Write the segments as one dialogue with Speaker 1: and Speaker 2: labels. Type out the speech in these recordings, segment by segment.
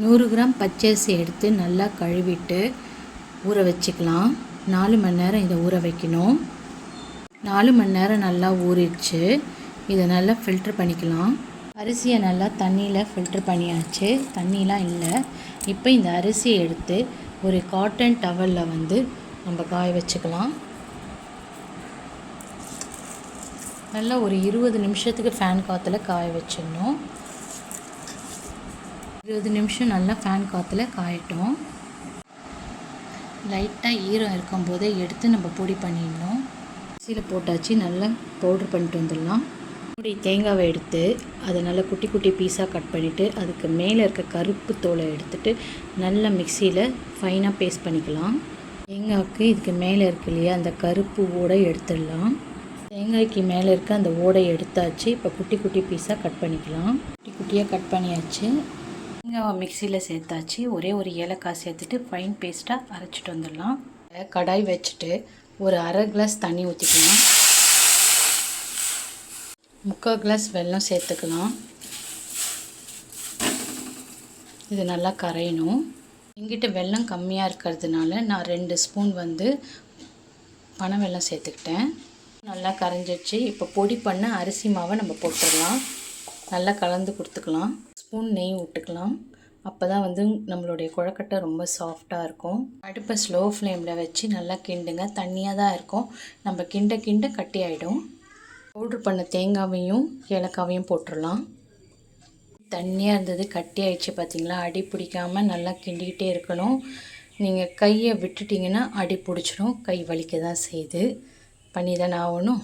Speaker 1: 100 gram பச்சரிசி எடுத்து நல்லா கழுவிட்டு ஊற வச்சுக்கலாம். 4 மணி நேரம் இதை ஊற வைக்கணும். 4 மணி நேரம் நல்லா ஊறிடுச்சு. இதை நல்லா ஃபில்ட்ரு பண்ணிக்கலாம். அரிசியை நல்லா தண்ணியில் ஃபில்ட்ரு பண்ணியாச்சு. தண்ணிலாம் இல்லை. இப்போ இந்த அரிசியை எடுத்து ஒரு காட்டன் டவலில் நம்ம காய வச்சுக்கலாம். நல்லா ஒரு 20 நிமிஷத்துக்கு ஃபேன் காற்றுல காய வச்சிடணும். 20 நிமிஷம் நல்லா ஃபேன் காற்றுல காயட்டும். லைட்டாக ஈரம் இருக்கும்போதே எடுத்து நம்ம பொடி பண்ணிடணும். அரிசியில் போட்டாச்சு. நல்லா பவுட்ரு பண்ணிட்டு வந்துடலாம். தேங்காவை எடுத்து அதை நல்லா குட்டி குட்டி பீஸாக கட் பண்ணிவிட்டு அதுக்கு மேலே இருக்க கருப்பு தோலை எடுத்துகிட்டு நல்லா மிக்சியில் ஃபைனாக பேஸ்ட் பண்ணிக்கலாம். தேங்காய்க்கு இதுக்கு மேலே இருக்கு இல்லையா, அந்த கருப்பு ஓடை எடுத்துடலாம். தேங்காய்க்கு மேலே இருக்க அந்த ஓடை எடுத்தாச்சு. இப்போ குட்டி குட்டி பீஸாக கட் பண்ணிக்கலாம். குட்டி குட்டியாக கட் பண்ணியாச்சு. தேங்காவை மிக்சியில் சேர்த்தாச்சு. ஒரே ஒரு ஏலக்காய் சேர்த்துட்டு ஃபைன் பேஸ்ட்டாக அரைச்சிட்டு வந்துடலாம். கடாய் வச்சுட்டு ஒரு அரை கிளாஸ் தண்ணி ஊற்றிக்கலாம். 3/4 கிளாஸ் வெல்லம் சேர்த்துக்கலாம். இது நல்லா கரையணும். எங்கிட்ட வெல்லம் கம்மியாக இருக்கிறதுனால நான் 2 ஸ்பூன் பனை வெல்லம் சேர்த்துக்கிட்டேன். நல்லா கரைஞ்சிடுச்சு. இப்போ பொடி பண்ண அரிசி மாவை நம்ம போட்டுடலாம். நல்லா கலந்து கொடுத்துக்கலாம். ஸ்பூன் நெய் விட்டுக்கலாம். அப்போ தான் நம்மளுடைய கொழுக்கட்டை ரொம்ப சாஃப்டாக இருக்கும். அடுப்பை ஸ்லோ ஃப்ளேமில் வச்சு நல்லா கிண்டுங்க. தண்ணியாக தான் இருக்கும். நம்ம கிண்ட கிண்ட கட்டி ஆகிடும். பவுட்ரு பண்ண தேங்காவையும் ஏலக்காவையும் போட்டுடலாம். தண்ணியாக இருந்தது, கட்டி ஆயிடுச்சு. பார்த்திங்களா, அடி பிடிக்காமல் நல்லா கிண்டிக்கிட்டே இருக்கணும். நீங்கள் கையை விட்டுட்டிங்கன்னா அடி பிடிச்சிடும். கை வலிக்க தான் செய்யுது. பண்ணி தானே ஆகணும்.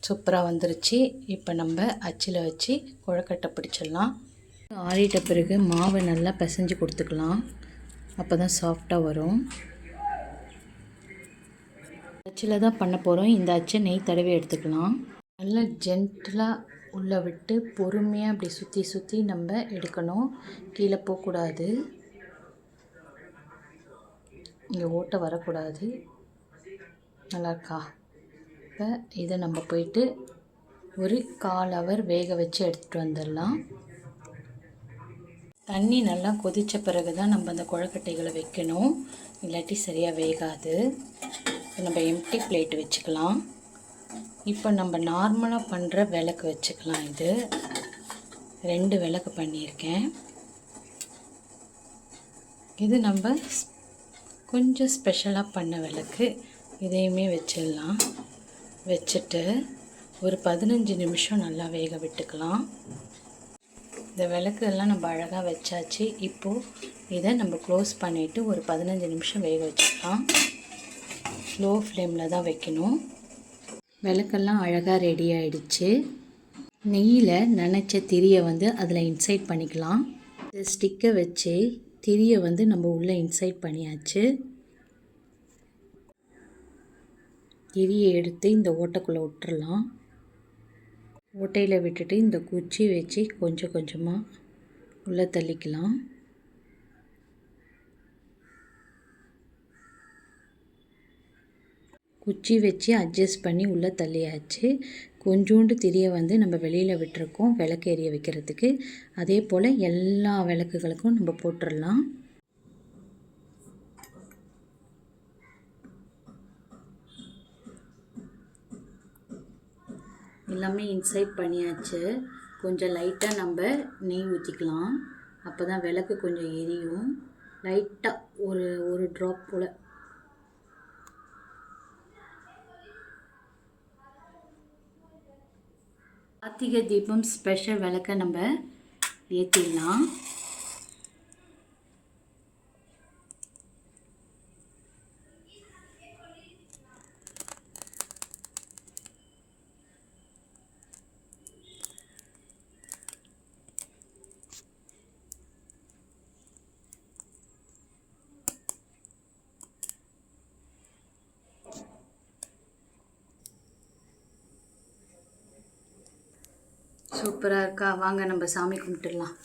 Speaker 1: சூப்பராக வந்துருச்சு. இப்போ நம்ம அச்சில் வச்சு கொழுக்கட்டை பிடிச்சிடலாம். ஆறிட்ட பிறகு மாவை நல்லா பிசைஞ்சு கொடுத்துக்கலாம். அப்போ தான் சாஃப்டாக வரும். அச்சில் தான் பண்ண போகிறோம். இந்த அச்சை நெய் தடவி எடுத்துக்கலாம். நல்லா ஜென்டிலாக உள்ளே விட்டு பொறுமையாக அப்படி சுற்றி சுற்றி நம்ம எடுக்கணும். கீழே போகக்கூடாது. இங்கே ஓட்டை வரக்கூடாது. நல்லா இருக்கா? இப்போ இதை நம்ம போயிட்டு ஒரு 1/4 ஹவர் வேக வச்சு எடுத்துகிட்டு வந்துடலாம். தண்ணி நல்லா கொதித்த பிறகு தான் நம்ம அந்த கொழுக்கட்டைகளை வைக்கணும். இல்லாட்டி சரியாக வேகாது. நம்ம எம்டி பிளேட் வச்சுக்கலாம். இப்போ நம்ம நார்மலாக பண்ணுற விளக்கு வச்சுக்கலாம். இது 2 விளக்கு பண்ணியிருக்கேன். இது நம்ம கொஞ்சம் ஸ்பெஷலாக பண்ண விளக்கு. இதையுமே வச்சிடலாம். வச்சுட்டு ஒரு 15 நிமிஷம் நல்லா வேக விட்டுக்கலாம். இந்த விளக்கு எல்லாம் நம்ம அழகாக வச்சாச்சு. இப்போது இதை நம்ம க்ளோஸ் பண்ணிவிட்டு ஒரு 15 நிமிஷம் வேக வச்சுக்கலாம். ஸ்லோ ஃப்ளேமில் தான் வைக்கணும். விளக்கெல்லாம் அழகாக ரெடி ஆகிடுச்சு. நெய்யில் நனைச்ச திரியை அதில் இன்சைட் பண்ணிக்கலாம். இந்த ஸ்டிக்கை வச்சு திரியை நம்ம உள்ளே இன்சைட் பண்ணியாச்சு. திரியை எடுத்து இந்த ஓட்டைக்குள்ளே விட்டுறலாம். ஓட்டையில் விட்டுட்டு இந்த குச்சி வச்சு கொஞ்சம் கொஞ்சமாக உள்ளே தள்ளிக்கலாம். குச்சி வச்சு அட்ஜஸ்ட் பண்ணி உள்ளே தள்ளியாச்சு. கொஞ்சோண்டு திரியை நம்ம வெளியில் விட்டுருக்கோம் விளக்கு எரிய வைக்கிறதுக்கு. அதே போல் எல்லா விளக்குகளுக்கும் நம்ம போட்டுடலாம். எல்லாமே இன்சைட் பண்ணியாச்சு. கொஞ்சம் லைட்டாக நம்ம நெய் ஊற்றிக்கலாம். அப்போ தான் விளக்கு கொஞ்சம் எரியும். லைட்டாக ஒரு ட்ராப் போல். கார்த்திகை தீபம் ஸ்பெஷல் விளக்கை நம்ம ஏற்றிடலாம். சூப்பராக இருக்கா? வாங்க நம்ம சாமி கும்பிட்டுடலாம்.